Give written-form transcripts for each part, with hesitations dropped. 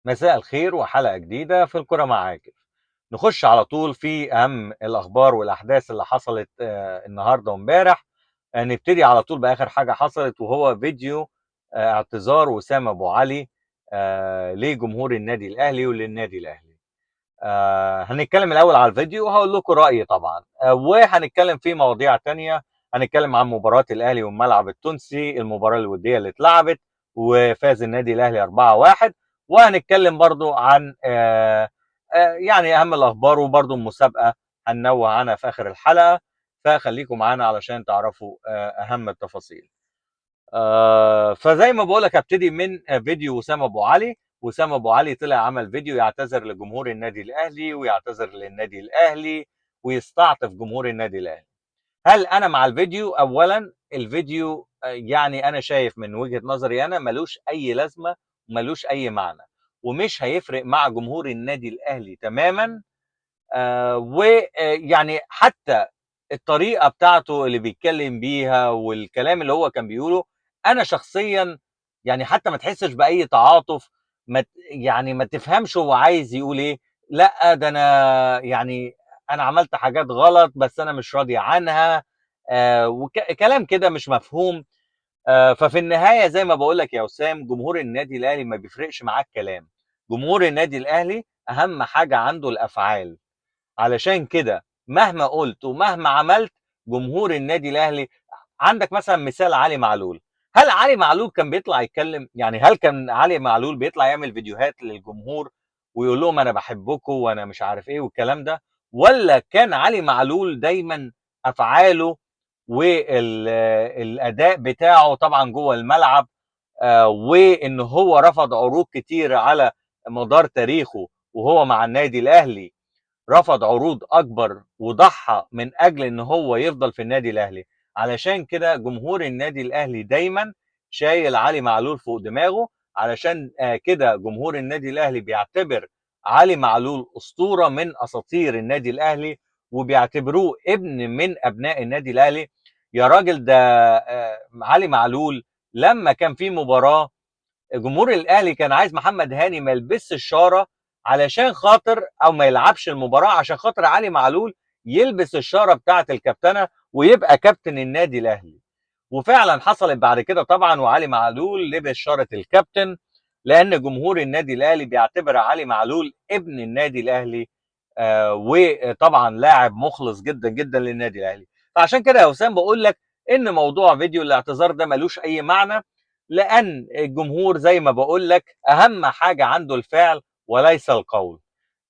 مساء الخير وحلقة جديدة في الكرة مع عاكف. نخش على طول في أهم الأخبار والأحداث اللي حصلت النهاردة وامبارح. نبتدي على طول بآخر حاجة حصلت، وهو فيديو اعتذار وسام أبو علي لجمهور النادي الأهلي وللنادي الأهلي. هنتكلم الأول على الفيديو وهقول لكم رأيي طبعا، وهنتكلم في مواضيع تانية. هنتكلم عن مباراة الأهلي والملعب التونسي، المباراة الودية اللي اتلعبت وفاز النادي الأهلي 4-1. وهنتكلم برضو عن يعني أهم الأخبار، وبرضو المسابقة هننوه عنها في آخر الحلقة. فخليكم معانا علشان تعرفوا أهم التفاصيل. فزي ما بقولك هبتدي من فيديو وسام ابو علي. وسام ابو علي طلع عمل فيديو يعتذر لجمهور النادي الاهلي ويعتذر للنادي الاهلي ويستعطف جمهور النادي الاهلي. هل انا مع الفيديو؟ اولا الفيديو يعني انا شايف من وجهة نظري انا ملوش اي لازمة وملوش اي معنى، ومش هيفرق مع جمهور النادي الاهلي تماما. ويعني حتى الطريقه بتاعته اللي بيتكلم بيها والكلام اللي هو كان بيقوله، انا شخصيا يعني حتى ما تحسش باي تعاطف. يعني ما تفهمش هو عايز يقول ايه. لا ده انا يعني انا عملت حاجات غلط بس انا مش راضي عنها، وكلام كده مش مفهوم. ففي النهايه زي ما بقول لك يا وسام، جمهور النادي الاهلي ما بيفرقش معاه الكلام. جمهور النادي الاهلي اهم حاجه عنده الافعال. علشان كده مهما قلت ومهما عملت، جمهور النادي الاهلي. عندك مثلا مثال علي معلول. هل علي معلول كان بيطلع يتكلم؟ يعني هل كان علي معلول بيطلع يعمل فيديوهات للجمهور ويقول لهم انا بحبكم وانا مش عارف ايه والكلام ده؟ ولا كان علي معلول دايما افعاله والاداء بتاعه طبعا جوه الملعب، وان هو رفض عروض كتير على مدار تاريخه وهو مع النادي الاهلي، رفض عروض اكبر وضحى من اجل ان هو يفضل في النادي الاهلي. علشان كده جمهور النادي الاهلي دايما شايل علي معلول فوق دماغه. علشان كده جمهور النادي الاهلي بيعتبر علي معلول اسطوره من اساطير النادي الاهلي، وبيعتبروه ابن من ابناء النادي الاهلي. يا راجل ده علي معلول لما كان في مباراه، جمهور الاهلي كان عايز محمد هاني ما يلبسش الشاره علشان خاطر، او ما يلعبش المباراه عشان خاطر علي معلول يلبس الشاره بتاعه الكابتنه ويبقى كابتن النادي الاهلي. وفعلا حصلت بعد كده طبعا، وعلي معلول لبس شاره الكابتن لان جمهور النادي الاهلي بيعتبر علي معلول ابن النادي الاهلي. وطبعا لاعب مخلص جدا جدا للنادي الاهلي. فعشان كده يا وسام بقول لك ان موضوع فيديو الاعتذار ده ملوش اي معنى، لان الجمهور زي ما بقول لك اهم حاجه عنده الفعل وليس القول.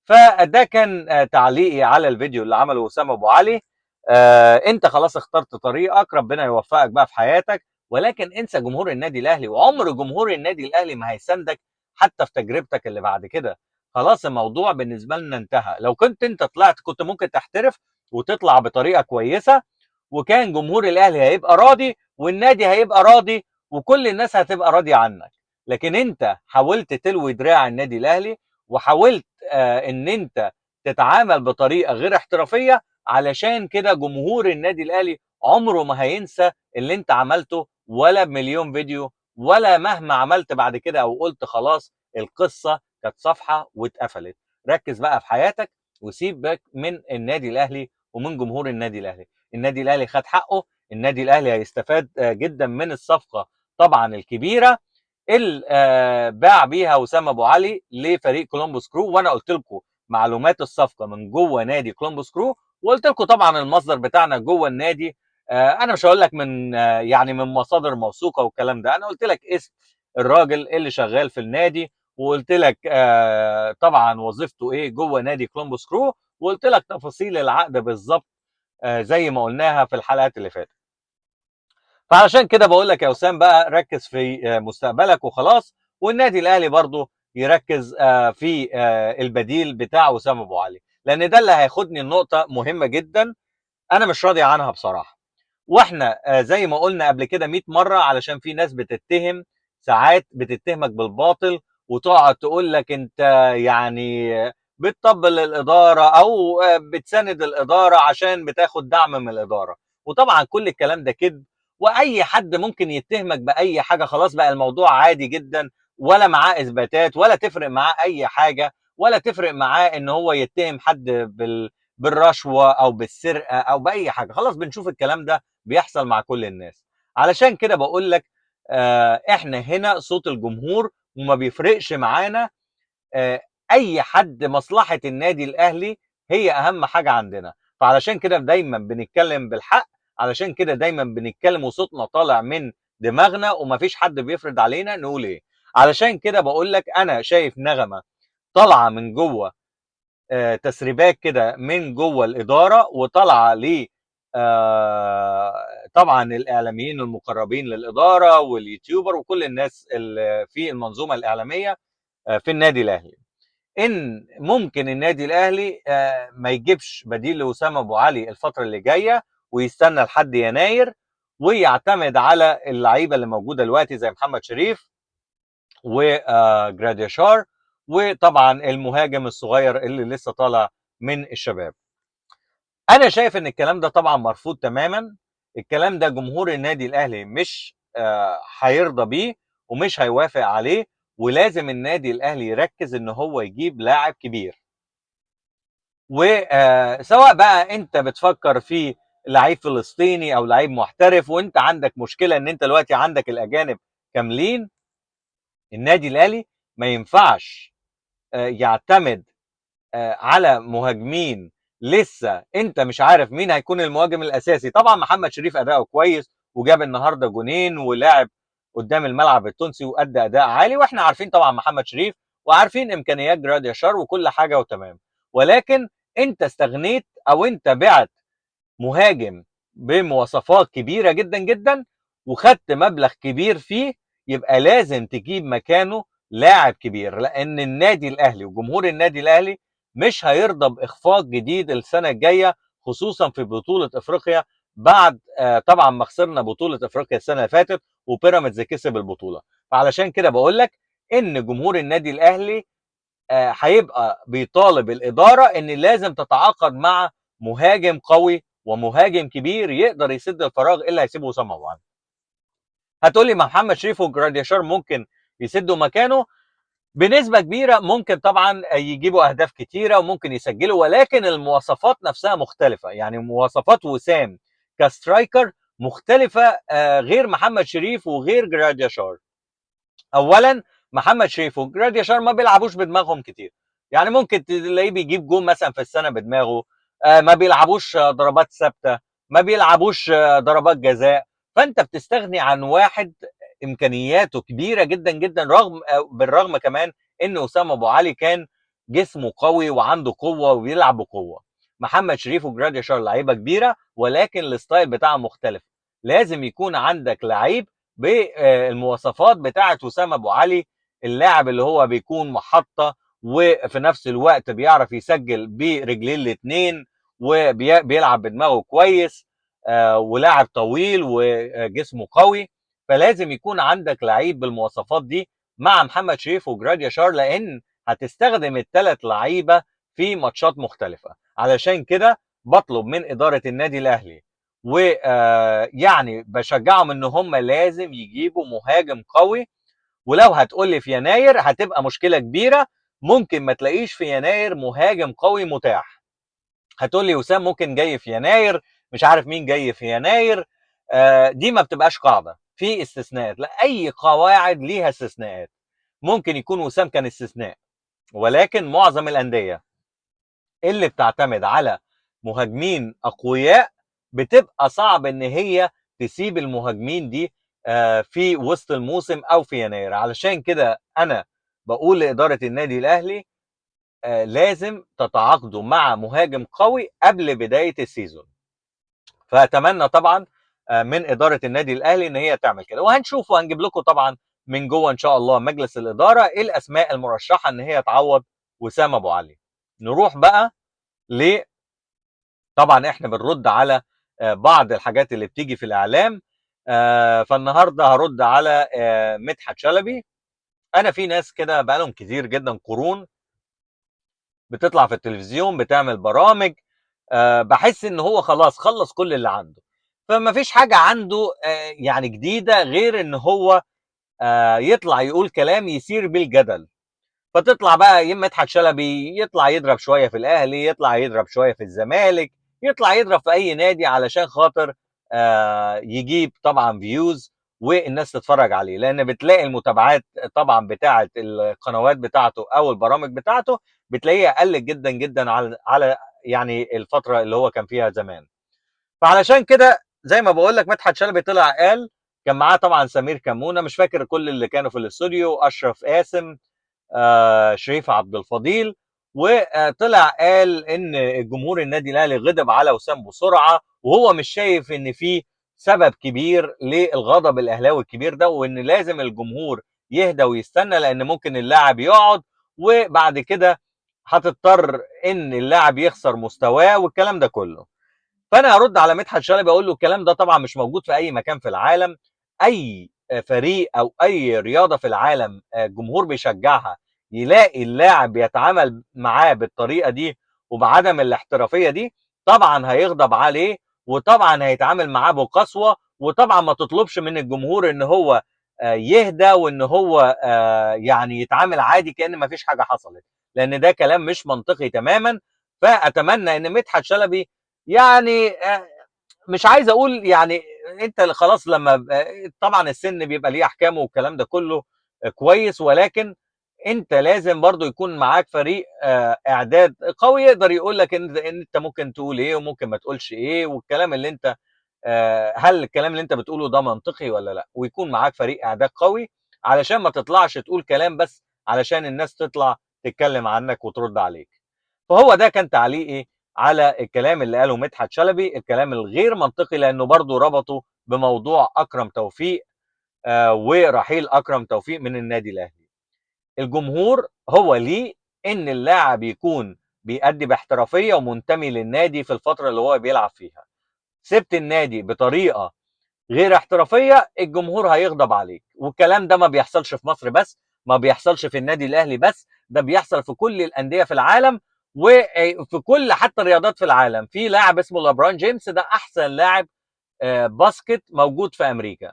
فده كان تعليقي على الفيديو اللي عمله وسام ابو علي. انت خلاص اخترت طريقك، ربنا يوفقك بقى في حياتك، ولكن انسى جمهور النادي الاهلي، وعمر جمهور النادي الاهلي ما هيساندك حتى في تجربتك اللي بعد كده. خلاص الموضوع بالنسبه لنا انتهى. لو كنت انت طلعت كنت ممكن تحترف وتطلع بطريقه كويسه، وكان جمهور الاهلي هيبقى راضي والنادي هيبقى راضي وكل الناس هتبقى راضيه عنك. لكن انت حاولت تلوي دراع النادي الاهلي، وحاولت ان انت تتعامل بطريقه غير احترافيه. علشان كده جمهور النادي الاهلي عمره ما هينسى اللي انت عملته، ولا بمليون فيديو، ولا مهما عملت بعد كده او قلت خلاص القصه كانت صفحه واتقفلت. ركز بقى في حياتك وسيبك من النادي الاهلي ومن جمهور النادي الاهلي. النادي الاهلي خد حقه. النادي الاهلي هيستفاد جدا من الصفقه طبعا الكبيره اللي باع بيها وسام ابو علي لفريق كولومبوس كرو. وانا قلت لكم معلومات الصفقه من جوه نادي كولومبوس كرو، وقلت لكم طبعا المصدر بتاعنا جوه النادي. انا مش هقول لك من يعني من مصادر موثوقه والكلام ده، انا قلت لك اسم الراجل اللي شغال في النادي، وقلت لك طبعا وظيفته ايه جوه نادي كولومبوس كرو، وقلت لك تفاصيل العقد بالظبط زي ما قلناها في الحلقات اللي فاتت. فعشان كده بقول لك يا وسام بقى ركز في مستقبلك وخلاص، والنادي الاهلي برضو يركز في البديل بتاع وسام ابو علي، لان ده اللي هياخدني النقطه مهمه جدا انا مش راضي عنها بصراحه. واحنا زي ما قلنا قبل كده 100 مره، علشان في ناس بتتهم، ساعات بتتهمك بالباطل وتقعد تقول لك انت يعني بتطبل الاداره او بتساند الاداره عشان بتاخد دعم من الاداره. وطبعا كل الكلام ده كذب، واي حد ممكن يتهمك باي حاجه. خلاص بقى الموضوع عادي جدا، ولا معاه اثباتات، ولا تفرق معاه اي حاجه، ولا تفرق معاه ان هو يتهم حد بالرشوه او بالسرقه او باي حاجه. خلاص بنشوف الكلام ده بيحصل مع كل الناس. علشان كده بقول لك احنا هنا صوت الجمهور، وما بيفرقش معانا آه، اي حد. مصلحه النادي الاهلي هي اهم حاجه عندنا. فعلشان كده دايما بنتكلم بالحق، علشان كده دايما بنتكلم وصوتنا طالع من دماغنا، ومفيش حد بيفرض علينا نقول ايه. علشان كده بقول لك انا شايف نغمه طالعه من جوه، تسريبات كده من جوه الاداره، وطالعه ل طبعا الاعلاميين المقربين للاداره واليوتيوبر وكل الناس اللي في المنظومه الاعلاميه في النادي الاهلي، ان ممكن النادي الاهلي ما يجيبش بديل لوسام ابو علي الفتره اللي جايه، ويستنى لحد يناير، ويعتمد على اللعيبه اللي موجوده دلوقتي زي محمد شريف وجراديشار، وطبعا المهاجم الصغير اللي لسه طالع من الشباب. انا شايف ان الكلام ده طبعا مرفوض تماما. الكلام ده جمهور النادي الاهلي مش هيرضى بيه ومش هيوافق عليه، ولازم النادي الاهلي يركز ان هو يجيب لاعب كبير. وسواء بقى انت بتفكر في لعيب فلسطيني او لعيب محترف، وانت عندك مشكله ان انت دلوقتي عندك الاجانب كاملين، النادي الاهلي ما ينفعش يعتمد على مهاجمين لسه انت مش عارف مين هيكون المهاجم الاساسي. طبعا محمد شريف اداؤه كويس وجاب النهارده جونين ولعب قدام الملعب التونسي وادى اداء عالي، واحنا عارفين طبعا محمد شريف وعارفين امكانيات جراد ياشار وكل حاجه وتمام. ولكن انت استغنيت او انت بعت مهاجم بمواصفات كبيره جدا جدا وخدت مبلغ كبير فيه، يبقى لازم تجيب مكانه لاعب كبير، لان النادي الاهلي وجمهور النادي الاهلي مش هيرضى باخفاق جديد السنه الجايه، خصوصا في بطوله افريقيا، بعد طبعا ما خسرنا بطوله افريقيا السنه اللي فاتت وبيراميدز كسب البطوله. فعلشان كده بقول لك ان جمهور النادي الاهلي هيبقى بيطالب الاداره ان لازم تتعاقد مع مهاجم قوي ومهاجم كبير يقدر يسد الفراغ اللي هيسيبه اسامه ابو علي. هتقول لي ما محمد شريف وجراديشار ممكن يسدوا مكانه بنسبه كبيره، ممكن طبعا يجيبوا اهداف كتيره وممكن يسجلوا، ولكن المواصفات نفسها مختلفه. يعني مواصفات وسام كسترايكر مختلفه غير محمد شريف وغير جراديشار. اولا محمد شريف وجراديشار ما بيلعبوش بدماغهم كتير، يعني ممكن تلاقيه بيجيب جون مثلا في السنه بدماغه، ما بيلعبوش ضربات ثابته، ما بيلعبوش ضربات جزاء. فانت بتستغني عن واحد امكانياته كبيره جدا جدا، رغم بالرغم كمان ان اسامه ابو علي كان جسمه قوي وعنده قوه وبيلعب بقوه. محمد شريف وجراديشار لعيبه كبيره ولكن الستايل بتاعهم مختلف. لازم يكون عندك لعيب بالمواصفات بتاعه وسام ابو علي، اللاعب اللي هو بيكون محطه وفي نفس الوقت بيعرف يسجل برجلين الاثنين وبيلعب بدماغه كويس، ولاعب طويل وجسمه قوي. فلازم يكون عندك لعيب بالمواصفات دي مع محمد شريف وجراديشار، لان هتستخدم الثلاث لعيبه في ماتشات مختلفه. علشان كده بطلب من اداره النادي الاهلي ويعني بشجعهم ان هم لازم يجيبوا مهاجم قوي. ولو هتقول لي في يناير هتبقى مشكله كبيره، ممكن ما تلاقيش في يناير مهاجم قوي متاح. هتقول لي وسام ممكن جاي في يناير، مش عارف مين جاي في يناير، دي ما بتبقاش قاعده، في استثناءات، لا اي قواعد ليها استثناءات. ممكن يكون وسام كان استثناء، ولكن معظم الانديه اللي بتعتمد على مهاجمين اقوياء بتبقى صعب ان هي تسيب المهاجمين دي في وسط الموسم او في يناير. علشان كده انا بقول لاداره النادي الاهلي لازم تتعاقدوا مع مهاجم قوي قبل بدايه السيزون. فاتمنى طبعا من اداره النادي الاهلي ان هي تعمل كده، وهنشوف وهنجيب لكم طبعا من جوه ان شاء الله مجلس الاداره ايه الاسماء المرشحه ان هي تعوض وسام ابو علي. نروح بقى ل طبعا احنا بنرد على بعض الحاجات اللي بتيجي في الاعلام. فالنهارده هرد على مدحت شلبي. انا في ناس كده بقالهم كتير جدا قرون بتطلع في التلفزيون بتعمل برامج، بحس ان هو خلاص خلص كل اللي عنده، فما فيش حاجه عنده يعني جديده غير ان هو يطلع يقول كلام يثير بالجدل. فتطلع بقى مدحت شلبي يطلع يضرب شويه في الاهلي، يطلع يضرب شويه في الزمالك، يطلع يضرب في اي نادي علشان خاطر يجيب طبعا فيوز والناس تتفرج عليه، لان بتلاقي المتابعات طبعا بتاعه القنوات بتاعته او البرامج بتاعته بتلاقيها قلت جدا جدا على يعني الفتره اللي هو كان فيها زمان. فعلشان كده زي ما بقول لك مدحت شلبي طلع قال، كان معاه طبعا سمير كمونه، مش فاكر كل اللي كانوا في الاستوديو، اشرف قاسم، شريف عبد الفضيل، وطلع قال ان الجمهور النادي الاهلي غضب على وسام بسرعه، وهو مش شايف ان في سبب كبير للغضب الاهلاوي الكبير ده، وان لازم الجمهور يهدى ويستنى، لان ممكن اللاعب يقعد وبعد كده هتضطر ان اللاعب يخسر مستواه والكلام ده كله. فانا هرد على مدحت شلبي اقول له الكلام ده طبعا مش موجود في اي مكان في العالم. اي فريق او اي رياضه في العالم الجمهور بيشجعها يلاقي اللاعب بيتعامل معاه بالطريقه دي وبعدم الاحترافيه دي، طبعا هيغضب عليه، وطبعا هيتعامل معاه بقسوه، وطبعا ما تطلبش من الجمهور ان هو يهدى وان هو يعني يتعامل عادي كأن ما فيش حاجه حصلت، لان ده كلام مش منطقي تماما. فاتمنى ان مدحت شلبي يعني مش عايز اقول يعني، انت خلاص لما طبعا السن بيبقى ليه احكامه والكلام ده كله كويس، ولكن انت لازم برضو يكون معاك فريق اعداد قوي يقدر يقول لك ان انت ممكن تقول ايه وممكن ما تقولش ايه، والكلام اللي انت هل الكلام اللي انت بتقوله ده منطقي ولا لا، ويكون معاك فريق اعداد قوي علشان ما تطلعش تقول كلام بس علشان الناس تطلع تتكلم عنك وترد عليك. فهو ده كان تعليقي على الكلام اللي قاله مدحت شلبي، الكلام الغير منطقي، لانه برضه ربطه بموضوع اكرم توفيق ورحيل اكرم توفيق من النادي الاهلي. الجمهور هو ليه ان اللاعب يكون بيأدي باحترافيه ومنتمي للنادي في الفتره اللي هو بيلعب فيها. سبت النادي بطريقه غير احترافيه الجمهور هيغضب عليك، والكلام ده ما بيحصلش في مصر بس، ما بيحصلش في النادي الاهلي بس، ده بيحصل في كل الانديه في العالم وفي كل حتى الرياضات في العالم. في لاعب اسمه لابرون جيمس، ده احسن لاعب باسكت موجود في امريكا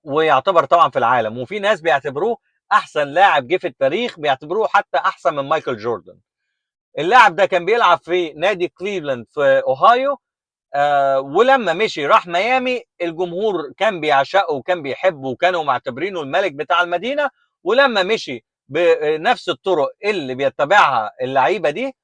ويعتبر طبعا في العالم، وفي ناس بيعتبروه احسن لاعب جه في التاريخ، بيعتبروه حتى احسن من مايكل جوردن. اللاعب ده كان بيلعب في نادي كليفلاند في اوهايو، ولما مشي راح ميامي الجمهور كان بيعشقه وكان بيحبه وكانوا معتبرينه الملك بتاع المدينة. ولما مشي بنفس الطرق اللي بيتبعها اللعيبة دي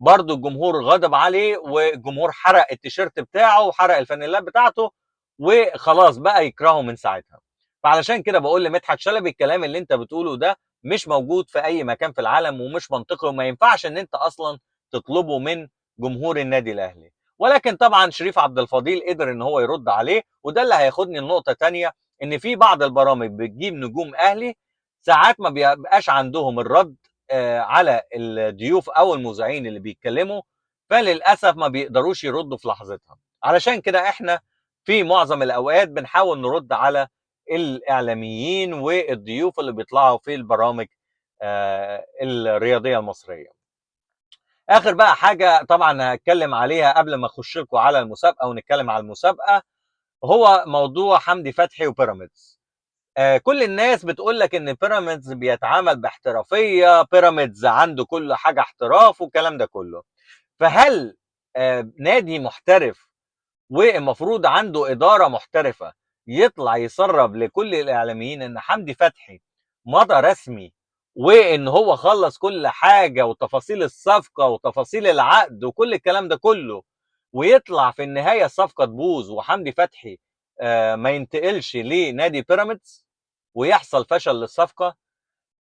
برضو الجمهور غضب عليه، والجمهور حرق التيشيرت بتاعه وحرق الفانيلات بتاعته وخلاص بقى يكرهه من ساعتها. فعلشان كده بقول لمدحت شلبي الكلام اللي انت بتقوله ده مش موجود في اي مكان في العالم ومش منطقي، وما ينفعش ان انت اصلا تطلبه من جمهور النادي الاهلي. ولكن طبعا شريف عبد الفضيل قدر ان هو يرد عليه، وده اللي هياخدني لنقطه تانية، ان في بعض البرامج بتجيب نجوم اهلي ساعات ما بيبقاش عندهم الرد على الضيوف او المذيعين اللي بيتكلموا، فللاسف ما بيقدروش يردوا في لحظتها. علشان كده احنا في معظم الاوقات بنحاول نرد على الاعلاميين والضيوف اللي بيطلعوا في البرامج الرياضيه المصريه. اخر بقى حاجه طبعا هتكلم عليها قبل ما اخش لكم على المسابقه ونتكلم على المسابقه، هو موضوع حمدي فتحي وبيراميدز. كل الناس بتقول لك ان بيراميدز بيتعامل باحترافيه، بيراميدز عنده كل حاجه احتراف والكلام ده كله. فهل نادي محترف والمفروض عنده اداره محترفه يطلع يسرب لكل الاعلاميين ان حمدي فتحي مضى رسمي وان هو خلص كل حاجه وتفاصيل الصفقه وتفاصيل العقد وكل الكلام ده كله، ويطلع في النهايه الصفقه تبوظ وحمدي فتحي ما ينتقلش لنادي بيراميدز ويحصل فشل للصفقه؟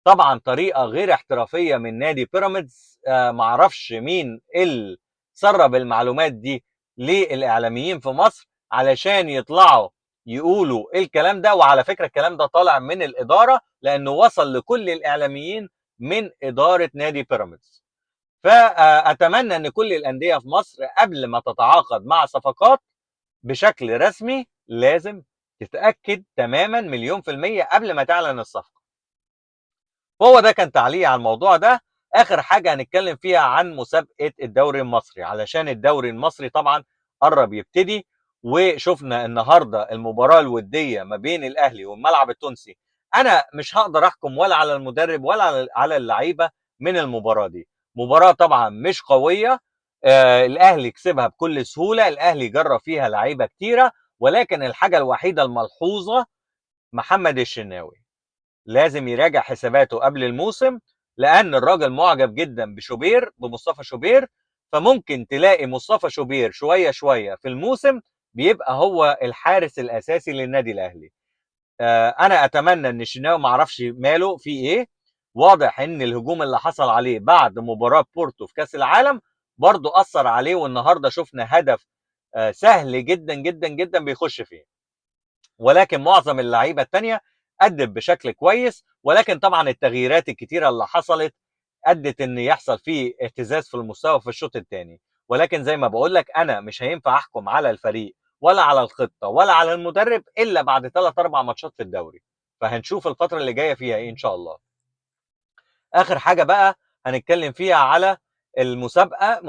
طبعا طريقه غير احترافيه من نادي بيراميدز. معرفش مين اللي سرب المعلومات دي للاعلاميين في مصر علشان يطلعوا يقولوا الكلام ده. وعلى فكره الكلام ده طالع من الاداره لانه وصل لكل الاعلاميين من اداره نادي بيراميدز. فاتمنى ان كل الانديه في مصر قبل ما تتعاقد مع صفقات بشكل رسمي لازم تتاكد تماما مليون في الميه قبل ما تعلن الصفقه. وهو ده كان تعليقي على الموضوع ده. اخر حاجه هنتكلم فيها عن مسابقه الدوري المصري، علشان الدوري المصري طبعا قرب يبتدي، وشفنا النهارده المباراه الوديه ما بين الاهلي والملعب التونسي انا مش هقدر احكم ولا على المدرب ولا على اللعيبه من المباراه دي. مباراه طبعا مش قويه، الاهلي كسبها بكل سهوله، الاهلي جرى فيها لعيبه كتيره، ولكن الحاجه الوحيده الملحوظه محمد الشناوي لازم يراجع حساباته قبل الموسم، لان الراجل معجب جدا بشوبير، بمصطفى شوبير، فممكن تلاقي مصطفى شوبير شويه شويه في الموسم بيبقى هو الحارس الاساسي للنادي الاهلي. انا اتمنى ان الشناوي ما اعرفش ماله في ايه. واضح ان الهجوم اللي حصل عليه بعد مباراه بورتو في كاس العالم برضه اثر عليه، والنهارده شفنا هدف سهل جدا جدا جدا بيخش فيه. ولكن معظم اللعيبه الثانيه ادت بشكل كويس، ولكن طبعا التغييرات الكتيره اللي حصلت ادت ان يحصل فيه اهتزاز في المستوى في الشوط الثاني. ولكن زي ما بقول لك انا مش هينفع احكم على الفريق ولا على الخطه ولا على المدرب الا بعد 3 4 ماتشات في الدوري، فهنشوف الفتره اللي جايه فيها ايه ان شاء الله. اخر حاجه بقى هنتكلم فيها على المسابقه،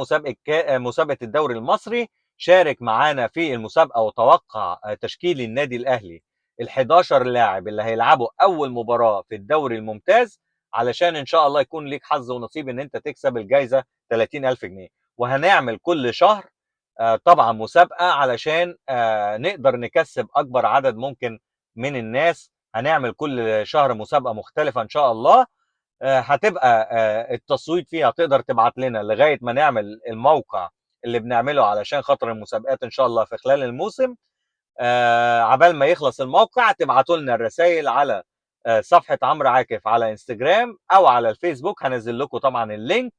مسابقه الدوري المصري. شارك معانا في المسابقه وتوقع تشكيل النادي الاهلي ال11 لاعب اللي هيلعبوا اول مباراه في الدوري الممتاز، علشان ان شاء الله يكون ليك حظ ونصيب ان انت تكسب الجائزه 30,000 جنيه. وهنعمل كل شهر طبعا مسابقه علشان نقدر نكسب اكبر عدد ممكن من الناس. هنعمل كل شهر مسابقه مختلفه ان شاء الله. هتبقى التصويت فيها تقدر تبعت لنا لغايه ما نعمل الموقع اللي بنعمله علشان خاطر المسابقات ان شاء الله في خلال الموسم. عبال ما يخلص الموقع تبعتوا لنا الرسائل على صفحه عمرو عاكف على انستجرام او على الفيسبوك، هنزل لكم طبعا اللينك.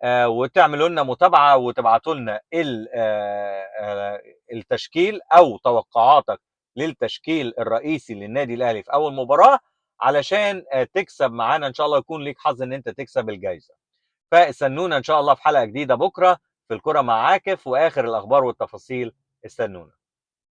وتعملوا لنا متابعه وتبعتوا لنا التشكيل او توقعاتك للتشكيل الرئيسي للنادي الاهلي في اول مباراه، علشان تكسب معانا ان شاء الله، يكون ليك حظ ان انت تكسب الجائزه. فاستنونا ان شاء الله في حلقه جديده بكره في الكره مع عاكف، واخر الاخبار والتفاصيل استنونا.